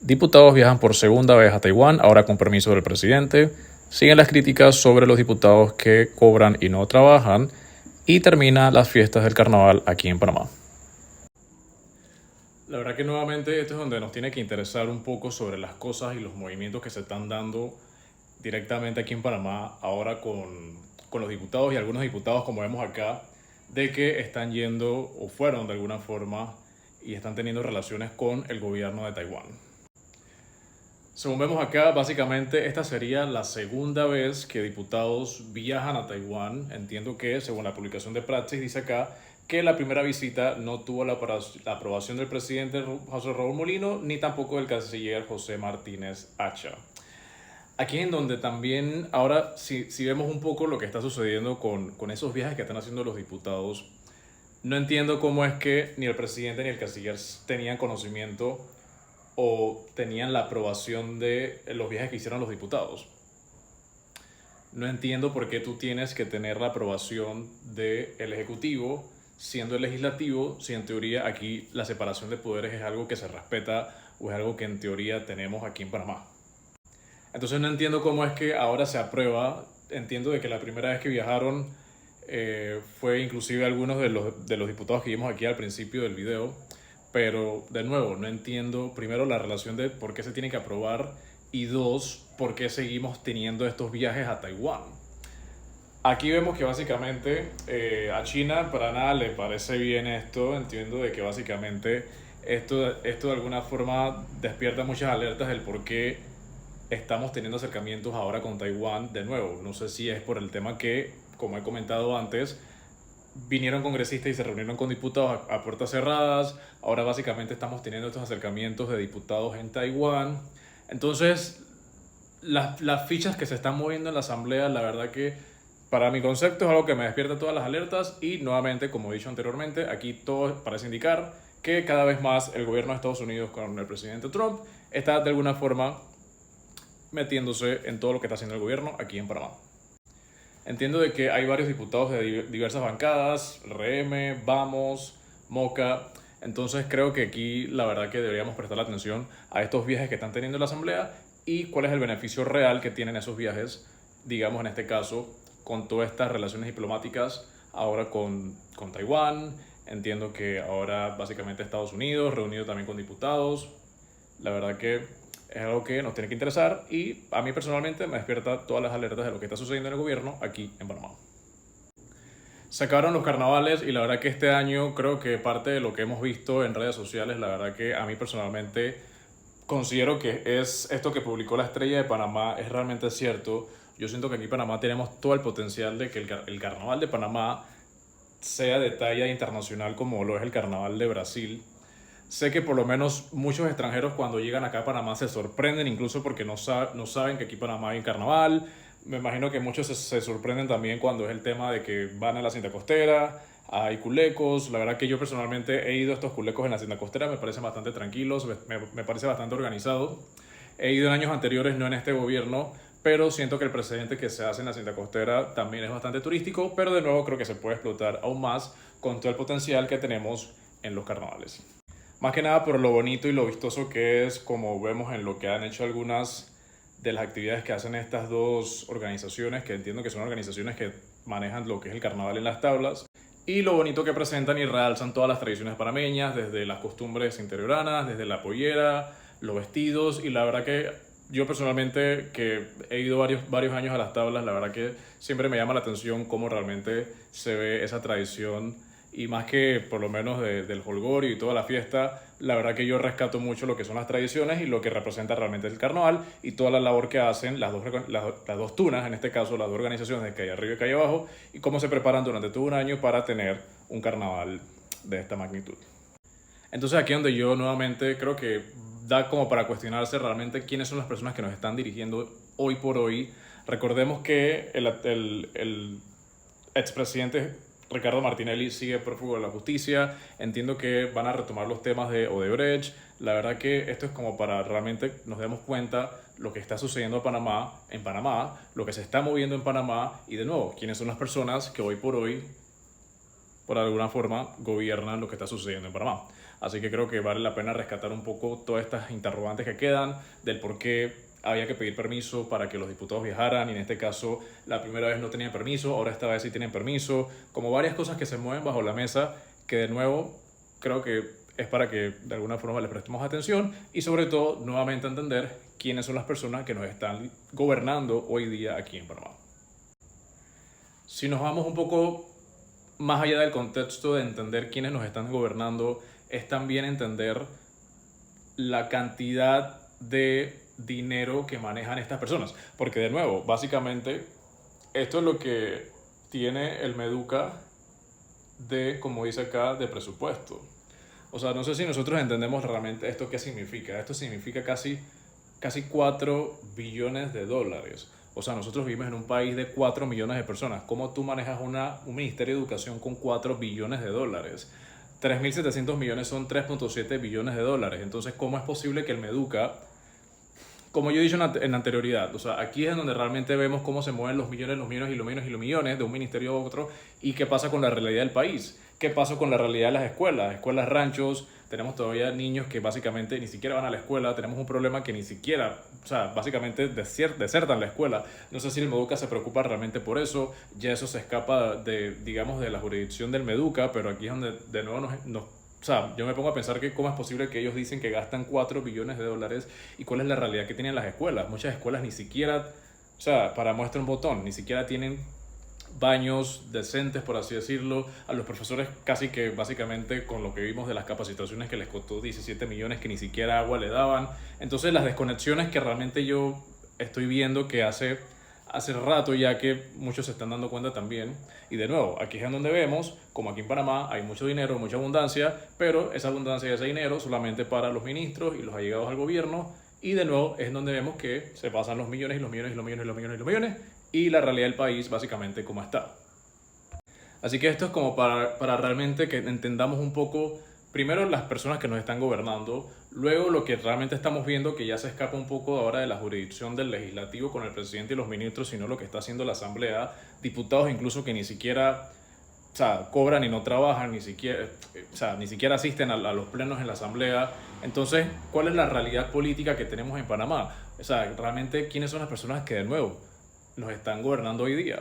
Diputados viajan por segunda vez a Taiwán, ahora con permiso del presidente. Siguen las críticas sobre los diputados que cobran y no trabajan. Y termina las fiestas del carnaval aquí en Panamá. La verdad que nuevamente esto es donde nos tiene que interesar un poco sobre las cosas y los movimientos que se están dando directamente aquí en Panamá ahora con los diputados y algunos diputados, como vemos acá, de que están yendo o fueron de alguna forma y están teniendo relaciones con el gobierno de Taiwán. Según vemos acá, básicamente esta sería la segunda vez que diputados viajan a Taiwán. Entiendo que, según la publicación de Praxis, dice acá que la primera visita no tuvo la aprobación del presidente José Raúl Mulino, ni tampoco del canciller José Martínez Acha. Aquí en donde también, ahora, si vemos un poco lo que está sucediendo con esos viajes que están haciendo los diputados, no entiendo cómo es que ni el presidente ni el canciller tenían conocimiento o tenían la aprobación de los viajes que hicieron los diputados. No entiendo por qué tú tienes que tener la aprobación del Ejecutivo siendo el Legislativo, si en teoría aquí la separación de poderes es algo que se respeta o es algo que en teoría tenemos aquí en Panamá. Entonces no entiendo cómo es que ahora se aprueba. Entiendo de que la primera vez que viajaron fue inclusive algunos de los diputados que vimos aquí al principio del video. Pero de nuevo, no entiendo primero la relación de por qué se tiene que aprobar y dos, por qué seguimos teniendo estos viajes a Taiwán. Aquí vemos que básicamente a China para nada le parece bien esto. Entiendo de que básicamente esto de alguna forma despierta muchas alertas del por qué estamos teniendo acercamientos ahora con Taiwán de nuevo. No sé si es por el tema que, como he comentado antes, vinieron congresistas y se reunieron con diputados a puertas cerradas. Ahora básicamente estamos teniendo estos acercamientos de diputados en Taiwán. Entonces, las fichas que se están moviendo en la asamblea, la verdad que para mi concepto es algo que me despierta todas las alertas y nuevamente, como he dicho anteriormente, aquí todo parece indicar que cada vez más el gobierno de Estados Unidos con el presidente Trump está de alguna forma metiéndose en todo lo que está haciendo el gobierno aquí en Panamá. Entiendo de que hay varios diputados de diversas bancadas, RM, Vamos, Moca. Entonces creo que aquí la verdad que deberíamos prestar atención a estos viajes que están teniendo la Asamblea y cuál es el beneficio real que tienen esos viajes, digamos en este caso, con todas estas relaciones diplomáticas ahora con Taiwán. Entiendo que ahora básicamente Estados Unidos, reunido también con diputados. La verdad que es algo que nos tiene que interesar y a mí personalmente me despierta todas las alertas de lo que está sucediendo en el gobierno aquí en Panamá. Se acabaron los carnavales y la verdad que este año creo que parte de lo que hemos visto en redes sociales, la verdad que a mí personalmente considero que es esto que publicó la Estrella de Panamá es realmente cierto. Yo siento que aquí en Panamá tenemos todo el potencial de que el carnaval de Panamá sea de talla internacional como lo es el carnaval de Brasil. Sé que por lo menos muchos extranjeros cuando llegan acá a Panamá se sorprenden incluso porque no saben que aquí en Panamá hay un carnaval. Me imagino que muchos se sorprenden también cuando es el tema de que van a la cinta costera, hay culecos. La verdad que yo personalmente he ido a estos culecos en la cinta costera, me parecen bastante tranquilos, me parece bastante organizado. He ido en años anteriores, no en este gobierno, pero siento que el precedente que se hace en la cinta costera también es bastante turístico, pero de nuevo creo que se puede explotar aún más con todo el potencial que tenemos en los carnavales. Más que nada por lo bonito y lo vistoso que es, como vemos en lo que han hecho algunas de las actividades que hacen estas dos organizaciones, que entiendo que son organizaciones que manejan lo que es el carnaval en las tablas, y lo bonito que presentan y realzan todas las tradiciones panameñas, desde las costumbres interioranas, desde la pollera, los vestidos, y la verdad que yo personalmente, que he ido varios años a las tablas, la verdad que siempre me llama la atención cómo realmente se ve esa tradición. Y más que por lo menos del jolgorio y toda la fiesta, la verdad que yo rescato mucho lo que son las tradiciones y lo que representa realmente el carnaval y toda la labor que hacen las dos tunas, en este caso las dos organizaciones de Calle Arriba y Calle Abajo, y cómo se preparan durante todo un año para tener un carnaval de esta magnitud. Entonces aquí es donde yo nuevamente creo que da como para cuestionarse realmente quiénes son las personas que nos están dirigiendo hoy por hoy. Recordemos que el expresidente Ricardo Martinelli sigue prófugo de la justicia. Entiendo que van a retomar los temas de Odebrecht. La verdad que esto es como para realmente nos demos cuenta lo que está sucediendo en Panamá, lo que se está moviendo en Panamá y de nuevo, quiénes son las personas que hoy por hoy, por alguna forma, gobiernan lo que está sucediendo en Panamá. Así que creo que vale la pena rescatar un poco todas estas interrogantes que quedan del por qué había que pedir permiso para que los diputados viajaran, y en este caso la primera vez no tenían permiso, ahora esta vez sí tienen permiso, como varias cosas que se mueven bajo la mesa, que de nuevo creo que es para que de alguna forma les prestemos atención y sobre todo nuevamente entender quiénes son las personas que nos están gobernando hoy día aquí en Panamá. Si nos vamos un poco más allá del contexto de entender quiénes nos están gobernando, es también entender la cantidad de dinero que manejan estas personas. Porque de nuevo, básicamente, esto es lo que tiene el Meduca de, como dice acá, de presupuesto. O sea, no sé si nosotros entendemos realmente esto qué significa. Esto significa casi 4 billones de dólares. O sea, nosotros vivimos en un país de 4 millones de personas. ¿Cómo tú manejas un Ministerio de Educación con 4 billones de dólares? 3.700 millones son 3.7 billones de dólares. Entonces, ¿cómo es posible que el Meduca, como yo he dicho en anterioridad, o sea, aquí es donde realmente vemos cómo se mueven los millones, los millones y los millones y los millones de un ministerio a otro, y qué pasa con la realidad del país, qué pasa con la realidad de las escuelas, ranchos? Tenemos todavía niños que básicamente ni siquiera van a la escuela, tenemos un problema que ni siquiera, o sea, básicamente desertan la escuela. No sé si el Meduca se preocupa realmente por eso, ya eso se escapa de, digamos, de la jurisdicción del Meduca, pero aquí es donde de nuevo o sea, yo me pongo a pensar que cómo es posible que ellos dicen que gastan 4 billones de dólares y cuál es la realidad que tienen las escuelas. Muchas escuelas ni siquiera, o sea, para muestra un botón, ni siquiera tienen baños decentes, por así decirlo. A los profesores casi que básicamente con lo que vimos de las capacitaciones que les costó 17 millones que ni siquiera agua le daban. Entonces las desconexiones que realmente yo estoy viendo que hace rato ya que muchos se están dando cuenta también. Y de nuevo, aquí es en donde vemos, como aquí en Panamá hay mucho dinero, mucha abundancia, pero esa abundancia y ese dinero solamente para los ministros y los allegados al gobierno. Y de nuevo es donde vemos que se pasan los millones y los millones y los millones y los millones y los millones, y la realidad del país básicamente como está. Así que esto es como para realmente que entendamos un poco, primero las personas que nos están gobernando, luego lo que realmente estamos viendo que ya se escapa un poco ahora de la jurisdicción del legislativo con el presidente y los ministros, sino lo que está haciendo la asamblea, diputados incluso que ni siquiera, o sea, cobran y no trabajan, ni siquiera, o sea, ni siquiera asisten a los plenos en la asamblea. Entonces, ¿cuál es la realidad política que tenemos en Panamá? O sea, realmente, ¿quiénes son las personas que de nuevo nos están gobernando hoy día?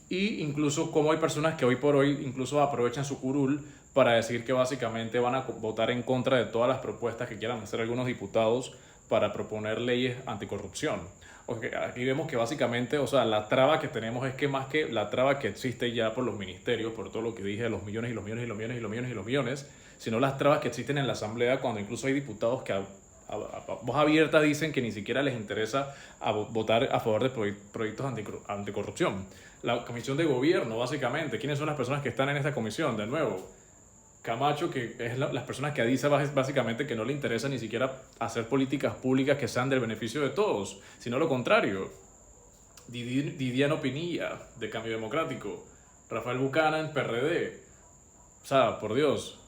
Y incluso cómo hay personas que hoy por hoy incluso aprovechan su curul para decir que básicamente van a votar en contra de todas las propuestas que quieran hacer algunos diputados para proponer leyes anticorrupción. Aquí vemos que básicamente, o sea, la traba que tenemos es que más que la traba que existe ya por los ministerios, por todo lo que dije, los millones y los millones y los millones y los millones y los millones, sino las trabas que existen en la asamblea cuando incluso hay diputados que a voz abierta dicen que ni siquiera les interesa votar a favor de proyectos anticorrupción. La comisión de gobierno, básicamente, ¿quiénes son las personas que están en esta comisión? De nuevo, Camacho, que es las personas que dice básicamente que no le interesa ni siquiera hacer políticas públicas que sean del beneficio de todos, sino lo contrario. Didiano Pinilla, de Cambio Democrático. Rafael Buchanan, PRD. O sea, por Dios.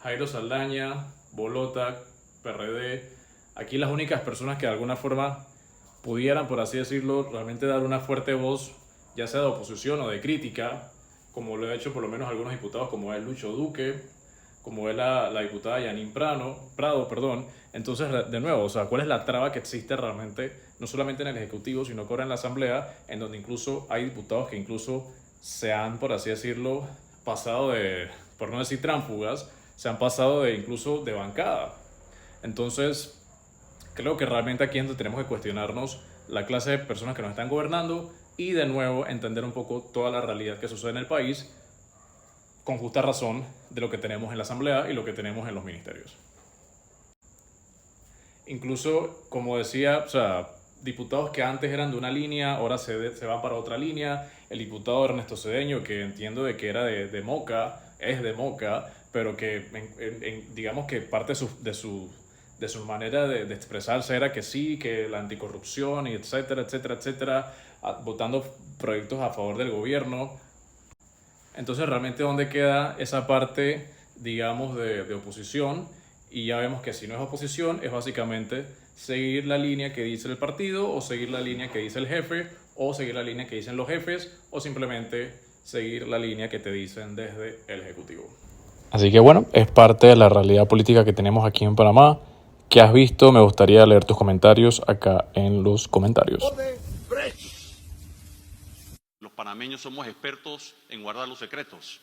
Jairo Saldaña, Bolota, PRD. Aquí las únicas personas que de alguna forma pudieran, por así decirlo, realmente dar una fuerte voz, ya sea de oposición o de crítica, como lo ha hecho por lo menos algunos diputados, como es Lucho Duque, como es la diputada Yanín Prado. Entonces, de nuevo, o sea, ¿cuál es la traba que existe realmente, no solamente en el Ejecutivo, sino que ahora en la Asamblea, en donde incluso hay diputados que incluso se han, por así decirlo, pasado de, por no decir tránsfugas, se han pasado de incluso de bancada? Entonces, creo que realmente aquí es donde tenemos que cuestionarnos la clase de personas que nos están gobernando y de nuevo entender un poco toda la realidad que sucede en el país con justa razón de lo que tenemos en la Asamblea y lo que tenemos en los ministerios. Incluso, como decía, o sea, diputados que antes eran de una línea, ahora se van para otra línea. El diputado Ernesto Cedeño, que entiendo de que era de Moca, es de Moca, pero que digamos que parte de su manera de expresarse era que sí, que la anticorrupción y etcétera, etcétera, etcétera, votando proyectos a favor del gobierno. Entonces, realmente, ¿dónde queda esa parte, digamos, de oposición? Y ya vemos que si no es oposición, es básicamente seguir la línea que dice el partido, o seguir la línea que dice el jefe, o seguir la línea que dicen los jefes, o simplemente seguir la línea que te dicen desde el Ejecutivo. Así que bueno, es parte de la realidad política que tenemos aquí en Panamá. ¿Qué has visto? Me gustaría leer tus comentarios acá en los comentarios. Los panameños somos expertos en guardar los secretos.